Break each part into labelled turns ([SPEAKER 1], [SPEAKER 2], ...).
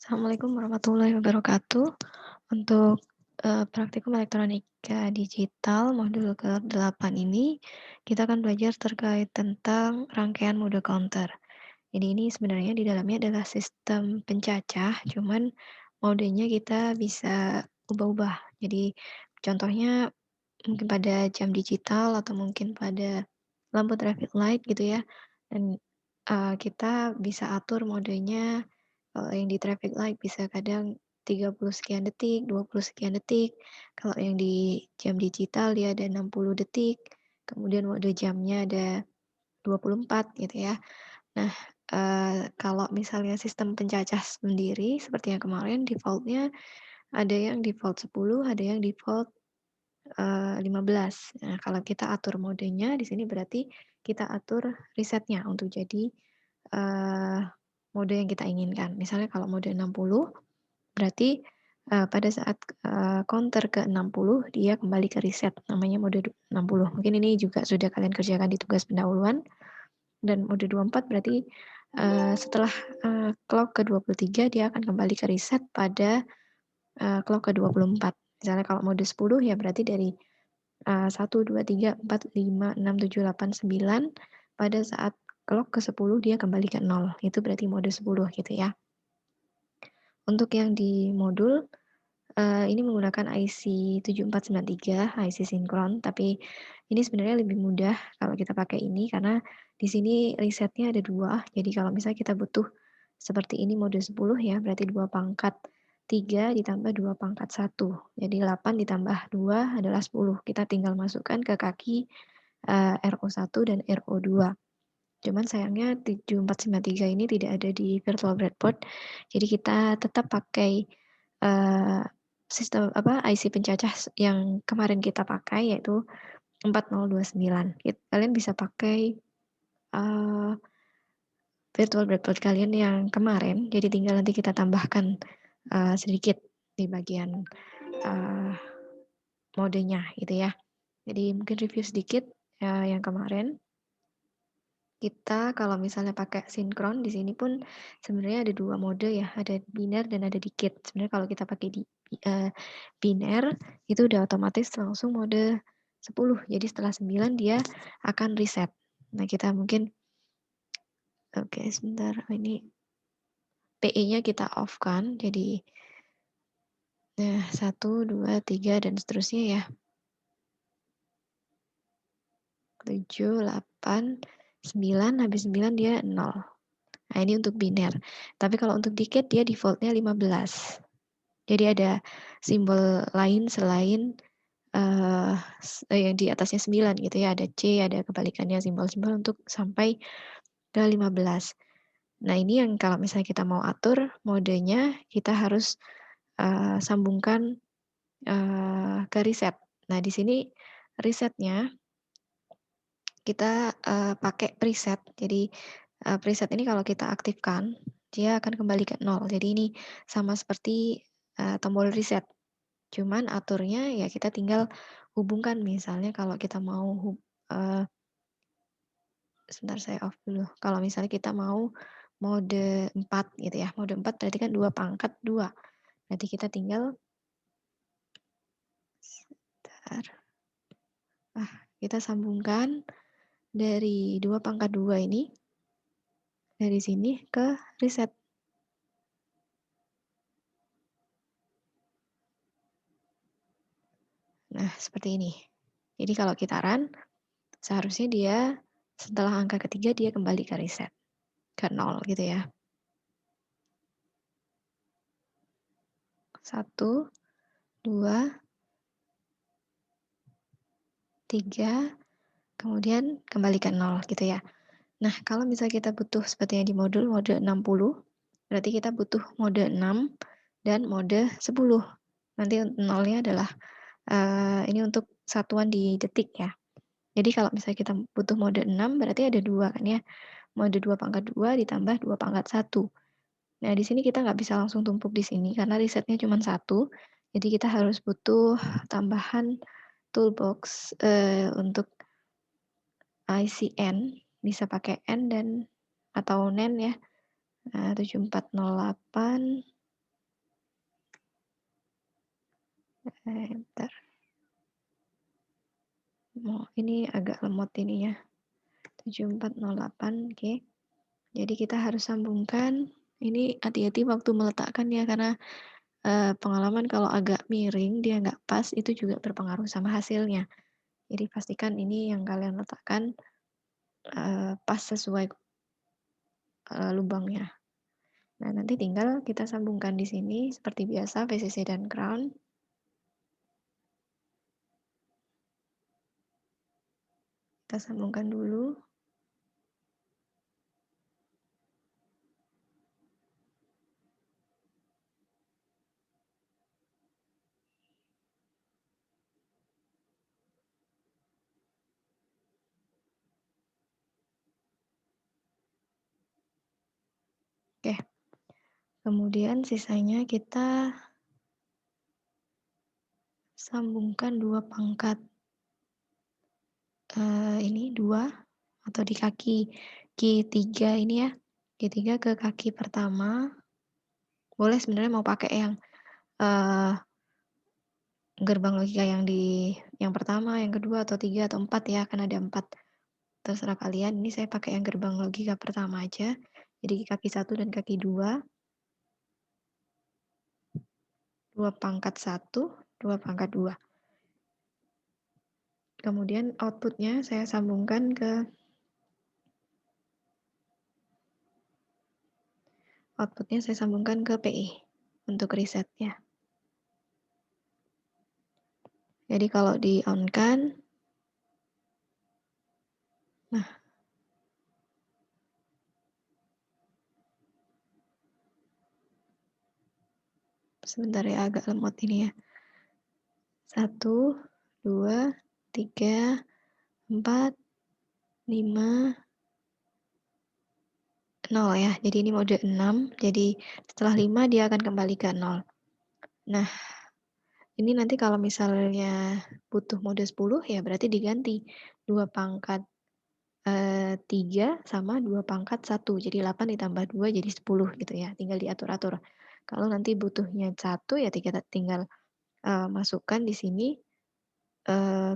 [SPEAKER 1] Assalamualaikum warahmatullahi wabarakatuh. Untuk, praktikum elektronika digital modul ke-8 ini, kita akan belajar terkait tentang rangkaian mode counter. Jadi ini sebenarnya di dalamnya adalah sistem pencacah, cuman modenya kita bisa ubah-ubah. Jadi contohnya mungkin pada jam digital atau mungkin pada lampu traffic light gitu ya, dan, kita bisa atur modenya. Kalau yang di traffic light bisa kadang 30 sekian detik, 20 sekian detik. Kalau yang di jam digital dia ada 60 detik, kemudian mode jamnya ada 24 gitu ya. Nah, kalau misalnya sistem pencacah sendiri seperti yang kemarin default-nya ada yang default 10, ada yang default 15. Nah, kalau kita atur modenya di sini berarti kita atur resetnya untuk jadi, eee, mode yang kita inginkan. Misalnya kalau mode 60 berarti, pada saat, counter ke 60 dia kembali ke reset namanya mode 60. Mungkin ini juga sudah kalian kerjakan di tugas pendahuluan. Dan mode 24 berarti, setelah, clock ke-23 dia akan kembali ke reset pada, clock ke-24. Misalnya kalau mode 10 ya berarti dari 1, 2, 3, 4, 5, 6, 7, 8, 9, pada saat clock ke-10 dia kembali ke 0, itu berarti mode 10 gitu ya. Untuk yang di modul, ini menggunakan IC 7493, IC sinkron, tapi ini sebenarnya lebih mudah kalau kita pakai ini karena di sini resetnya ada 2. Jadi kalau misalnya kita butuh seperti ini mode 10 ya, berarti 2 pangkat 3 ditambah 2 pangkat 1. Jadi 8 ditambah 2 adalah 10. Kita tinggal masukkan ke kaki, RO1 dan RO2. Cuman sayangnya 7493 ini tidak ada di virtual breadboard, jadi kita tetap pakai, sistem IC pencacah yang kemarin kita pakai yaitu 4029. Kalian bisa pakai, eee, virtual breadboard kalian yang kemarin, jadi tinggal nanti kita tambahkan, sedikit di bagian, eee, modenya gitu ya. Jadi mungkin review sedikit, yang kemarin. Kita kalau misalnya pakai sinkron di sini pun sebenarnya ada 2 mode ya, ada biner dan ada decade. Sebenarnya kalau kita pakai biner itu udah otomatis langsung mode 10. Jadi setelah 9 dia akan reset. Nah, kita mungkin oke sebentar, ini PE-nya kita off kan, jadi nah 1, 2, 3 dan seterusnya ya. 7, 8, 9, habis 9 dia 0. Nah, ini untuk biner. Tapi kalau untuk decade dia default-nya 15. Jadi ada simbol lain selain, yang di atasnya 9 gitu ya, ada C, ada kebalikannya simbol-simbol untuk sampai ke 15. Nah, ini yang kalau misalnya kita mau atur modenya, kita harus, sambungkan, ke reset. Nah, di sini resetnya kita, pakai preset. Jadi, preset ini kalau kita aktifkan, dia akan kembali ke 0. Jadi ini sama seperti, tombol reset. Cuman aturnya ya kita tinggal hubungkan misalnya kalau kita mau eee, sebentar saya off dulu. Kalau misalnya kita mau mode 4 gitu ya, mode 4 berarti kan 2 pangkat 2. Berarti kita tinggal sebentar, kita sambungkan dari 2 pangkat 2 ini, dari sini ke reset. Nah, seperti ini. Jadi kalau kita run, seharusnya dia setelah angka ketiga dia kembali ke reset, ke 0 gitu ya. 1, 2, 3, kemudian kembali ke 0 gitu ya. Nah, kalau misalnya kita butuh seperti yang di modul mode 60, berarti kita butuh mode 6 dan mode 10. Nanti 0-nya adalah, ini untuk satuan di detik ya. Jadi kalau misalnya kita butuh mode 6 berarti ada 2 kan ya, mode 2 pangkat 2 ditambah 2 pangkat 1. Nah, di sini kita nggak bisa langsung tumpuk di sini karena resetnya cuma 1, jadi kita harus butuh tambahan toolbox, untuk ICN, bisa pakai N dan atau NAND ya, 7408 Bentar. Ini agak lemot ini ya. 7408, oke. Jadi kita harus sambungkan. Ini hati-hati waktu meletakkan ya, karena pengalaman kalau agak miring, dia nggak pas, itu juga berpengaruh sama hasilnya. Jadi pastikan ini yang kalian letakkan pas sesuai lubangnya. Nah, nanti tinggal kita sambungkan di sini seperti biasa PCC dan crown. Kita sambungkan dulu. Oke. Kemudian sisanya kita sambungkan 2 pangkat. Ini 2 atau di kaki Q3 ini ya. Q3 ke kaki pertama. Boleh sebenarnya mau pakai yang gerbang logika yang pertama, yang kedua atau 3 atau 4 ya, kan ada 4. Terserah kalian. Ini saya pakai yang gerbang logika pertama aja. Jadi kaki 1 dan kaki 2. 2 pangkat 1, 2 pangkat 2. Kemudian outputnya saya sambungkan ke PE untuk resetnya. Jadi kalau di on kan, nah sebentar ya, agak lemot ini ya. 1, 2, 3, 4, 5, 0 ya. Jadi ini mode 6. Jadi setelah 5 dia akan kembali ke 0. Nah, ini nanti kalau misalnya butuh mode 10 ya berarti diganti 2 pangkat 3 sama 2 pangkat 1. Jadi 8 ditambah 2 jadi 10 gitu ya. Tinggal diatur-atur. Kalau nanti butuhnya 1 ya tinggal masukkan di sini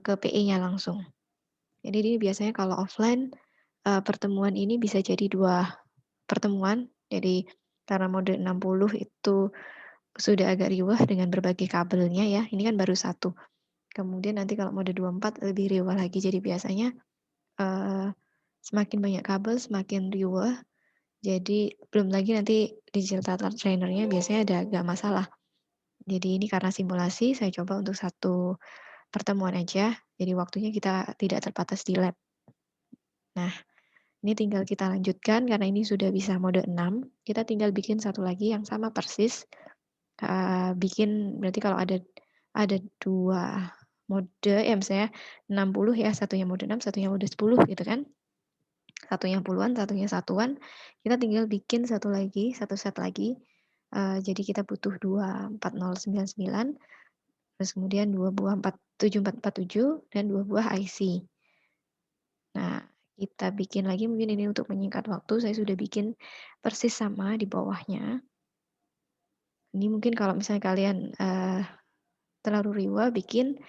[SPEAKER 1] ke PE-nya langsung. Jadi ini biasanya kalau offline pertemuan ini bisa jadi 2 pertemuan. Jadi karena mode 60 itu sudah agak riwah dengan berbagai kabelnya ya. Ini kan baru 1. Kemudian nanti kalau mode 24 lebih riwah lagi. Jadi biasanya semakin banyak kabel semakin riwah. Jadi belum lagi nanti digital data trainernya biasanya ada agak masalah. Jadi ini karena simulasi saya coba untuk 1 pertemuan aja. Jadi waktunya kita tidak terbatas di lab. Nah, ini tinggal kita lanjutkan karena ini sudah bisa mode 6. Kita tinggal bikin satu lagi yang sama persis. Bikin berarti kalau ada 2 mode ya misalnya 60 ya, satunya mode 6, satunya mode 10 gitu kan. Satunya puluhan, satunya satuan. Kita tinggal bikin satu set lagi. Jadi kita butuh 2 4099, terus kemudian 2 buah 7447 dan 2 buah IC. Nah, kita bikin lagi mungkin ini untuk menyingkat waktu, saya sudah bikin persis sama di bawahnya. Ini mungkin kalau misalnya kalian terlalu riwah bikin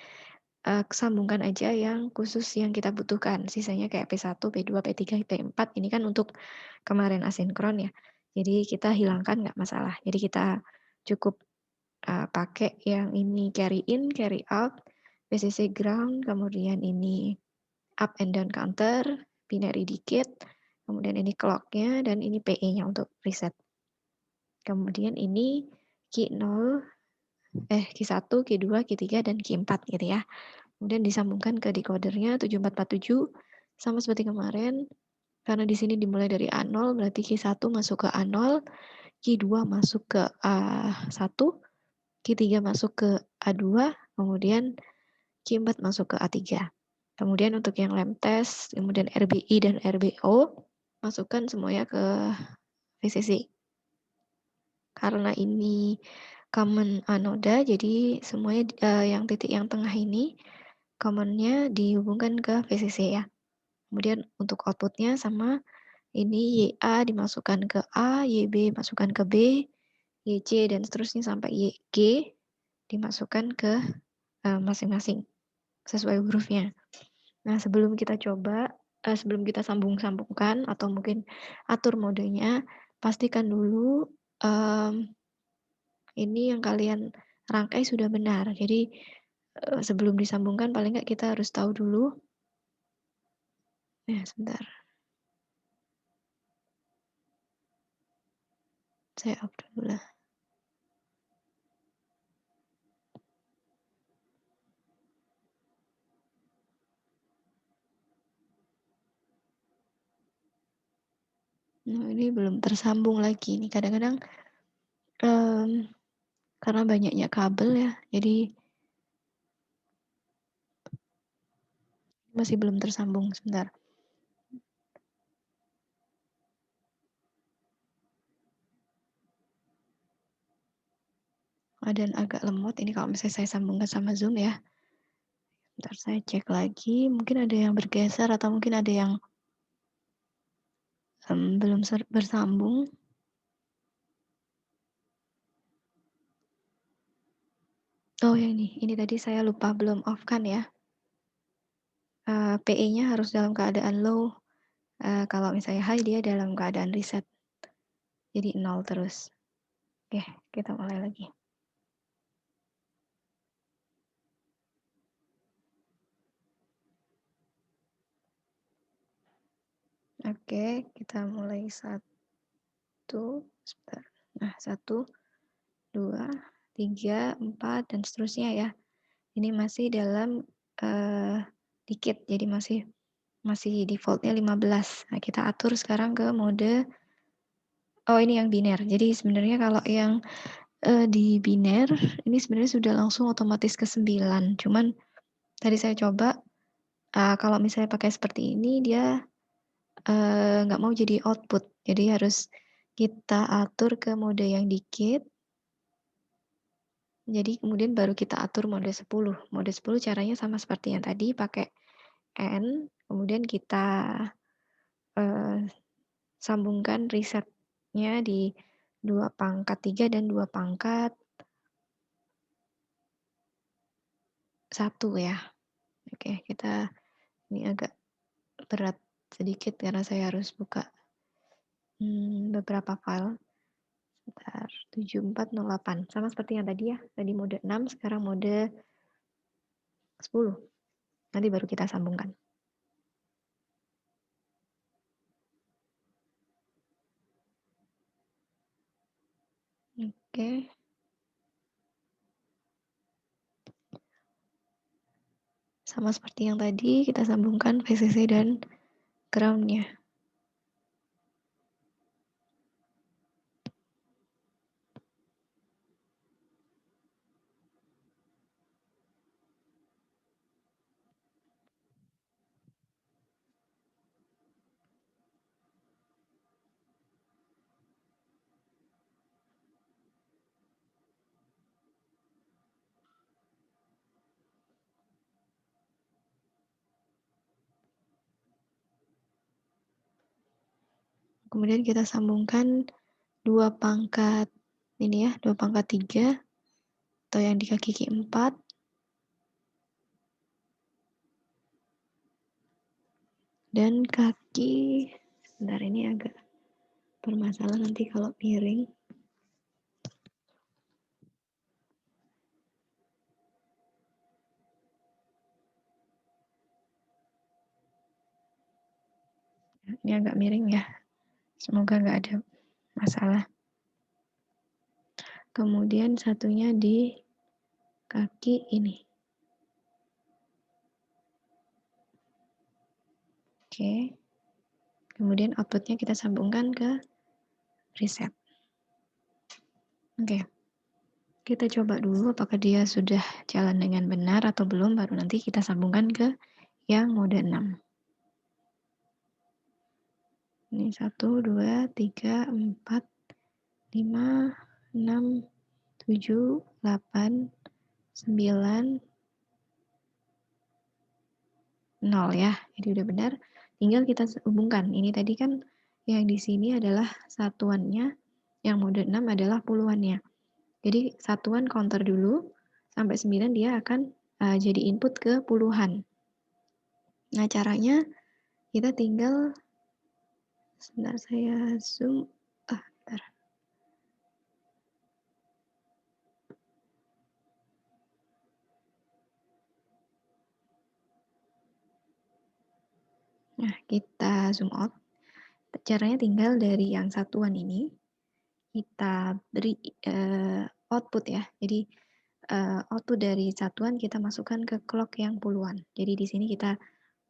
[SPEAKER 1] sambungkan aja yang khusus yang kita butuhkan. Sisanya kayak P1, P2, P3, P4 ini kan untuk kemarin asinkron ya. Jadi kita hilangkan nggak masalah. Jadi kita cukup pakai yang ini carry in, carry out, PCC ground, kemudian ini up and down counter, binary decade, kemudian ini clock-nya dan ini PE-nya untuk reset. Kemudian ini Q0, Q1, Q2, Q3 dan Q4 gitu ya. Kemudian disambungkan ke decodernya 7447 sama seperti kemarin. Karena di sini dimulai dari A0 berarti Q1 masuk ke A0, Q2 masuk ke A1, Q3 masuk ke A2, kemudian Q4 masuk ke A3. Kemudian untuk yang lem test, kemudian RBI dan RBO masukkan semuanya ke VCC. Karena ini common anoda, jadi semuanya yang titik yang tengah ini commonnya dihubungkan ke VCC ya. Kemudian untuk outputnya sama, ini YA dimasukkan ke A, YB masukkan ke B, YC dan seterusnya sampai YG dimasukkan ke, masing-masing sesuai hurufnya. Nah, sebelum kita sambung-sambungkan atau mungkin atur modenya, pastikan dulu, ini yang kalian rangkai sudah benar. Jadi, sebelum disambungkan paling nggak kita harus tahu dulu. Ya, sebentar, saya off dulu lah. Nah, ini belum tersambung lagi nih. Kadang-kadang, karena banyaknya kabel ya, jadi masih belum tersambung, sebentar. Dan agak lemot ini kalau misalnya saya sambungkan sama Zoom ya. Bentar saya cek lagi, mungkin ada yang bergeser atau mungkin ada yang, belum bersambung. Oh, yang ini tadi saya lupa belum off kan ya, PE-nya harus dalam keadaan low, kalau misalnya high dia dalam keadaan reset, jadi 0 terus. Oke, kita mulai lagi. Oke, kita mulai 1, sebentar. Nah, 1, 2, 3, 4, dan seterusnya ya. Ini masih dalam, dikit, jadi masih default-nya 15. Nah, kita atur sekarang ke mode, oh ini yang biner. Jadi sebenarnya kalau yang, di biner ini sebenarnya sudah langsung otomatis ke 9. Cuman tadi saya coba, kalau misalnya pakai seperti ini dia, nggak mau jadi output. Jadi harus kita atur ke mode yang dikit. Jadi kemudian baru kita atur mode 10. Mode 10 caranya sama seperti yang tadi, pakai N, kemudian kita, eee, sambungkan reset-nya di 2 pangkat 3 dan 2 pangkat 1 ya. Oke, ini agak berat sedikit karena saya harus buka, beberapa file. Sebentar, 7408 sama seperti yang tadi ya, tadi mode 6 sekarang mode 10. Nanti baru kita sambungkan. Oke. Sama seperti yang tadi, kita sambungkan VCC dan ground-nya. Kemudian kita sambungkan 2 pangkat ini ya, 2 pangkat 3 atau yang di kaki keempat. Dan kaki, sebentar ini agak bermasalah nanti kalau miring. Ini agak miring ya, semoga nggak ada masalah. Kemudian satunya di kaki ini. Oke. Kemudian outputnya kita sambungkan ke reset. Oke. Kita coba dulu apakah dia sudah jalan dengan benar atau belum, baru nanti kita sambungkan ke yang mode 6. Ini 1, 2, 3, 4, 5, 6, 7, 8, 9, 0 ya. Jadi udah benar. Tinggal kita hubungkan. Ini tadi kan yang di sini adalah satuannya, yang mode 6 adalah puluhannya. Jadi satuan counter dulu, sampai 9 dia akan jadi input ke puluhan. Nah, caranya kita tinggal, sebentar saya zoom, bentar. Nah, kita zoom out. Caranya tinggal dari yang satuan ini, kita beri output ya. Jadi output dari satuan kita masukkan ke clock yang puluhan. Jadi di sini kita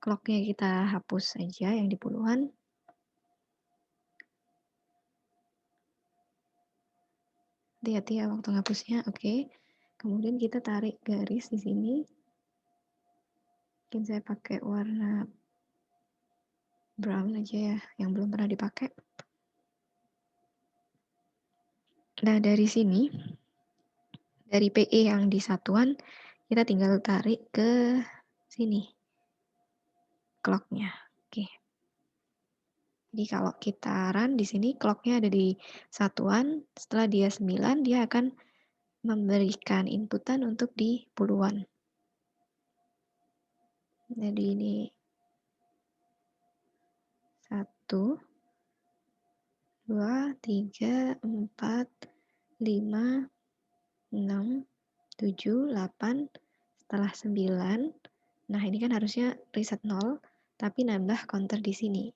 [SPEAKER 1] clocknya kita hapus saja yang di puluhan. Hati-hati ya waktu ngapusnya, oke. Kemudian kita tarik garis di sini. Mungkin saya pakai warna brown aja ya, yang belum pernah dipakai. Nah, dari sini, dari PE yang di satuan, kita tinggal tarik ke sini clocknya. Oke. Jadi kalau kita run di sini clocknya ada di satuan, setelah dia 9 dia akan memberikan inputan untuk di puluhan. Jadi ini 1, 2, 3, 4, 5, 6, 7, 8, setelah 9. Nah, ini kan harusnya reset 0, tapi nambah counter di sini.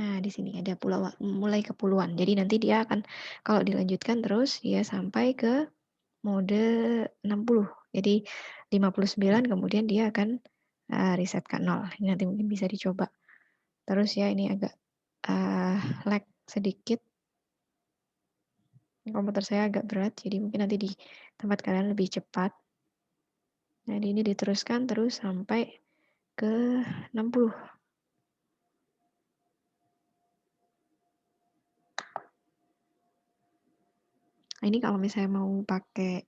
[SPEAKER 1] Nah, di sini ada mulai ke puluhan. Jadi nanti dia akan, kalau dilanjutkan terus, dia sampai ke mode 60. Jadi 59 kemudian dia akan reset ke 0. Ini nanti mungkin bisa dicoba. Terus ya ini agak lag sedikit. Komputer saya agak berat, jadi mungkin nanti di tempat kalian lebih cepat. Nah, ini diteruskan terus sampai ke 60. Nah, ini kalau misalnya mau pakai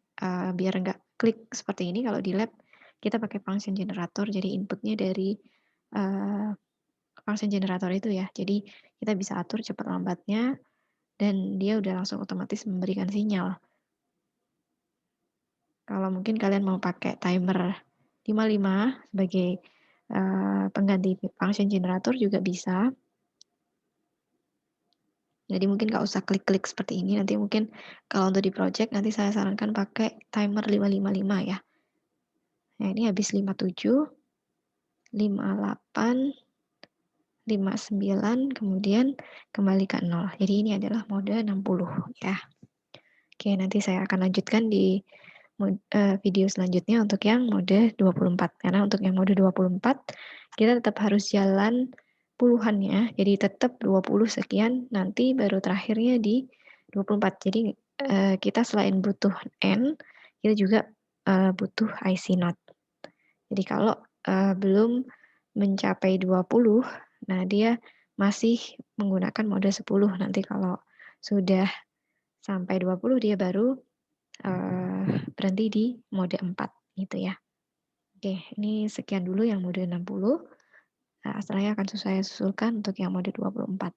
[SPEAKER 1] biar nggak klik seperti ini, kalau di lab kita pakai function generator, jadi inputnya dari function generator itu ya. Jadi kita bisa atur cepat lambatnya dan dia udah langsung otomatis memberikan sinyal. Kalau mungkin kalian mau pakai timer 55 sebagai pengganti function generator juga bisa. Jadi mungkin nggak usah klik-klik seperti ini. Nanti mungkin kalau untuk di project nanti saya sarankan pakai timer 555 ya. Nah, ini habis 57, 58, 59, kemudian kembali ke 0. Jadi ini adalah mode 60 ya. Oke, nanti saya akan lanjutkan di video selanjutnya untuk yang mode 24. Karena untuk yang mode 24, kita tetap harus jalan puluhannya. Jadi tetap 20 sekian, nanti baru terakhirnya di 24. Jadi kita selain butuh N, kita juga butuh IC not. Jadi kalau belum mencapai 20, nah dia masih menggunakan mode 10. Nanti kalau sudah sampai 20 dia baru berhenti di mode 4 gitu ya. Oke, ini sekian dulu yang mode 60. Setelahnya akan saya susulkan untuk yang mode 24.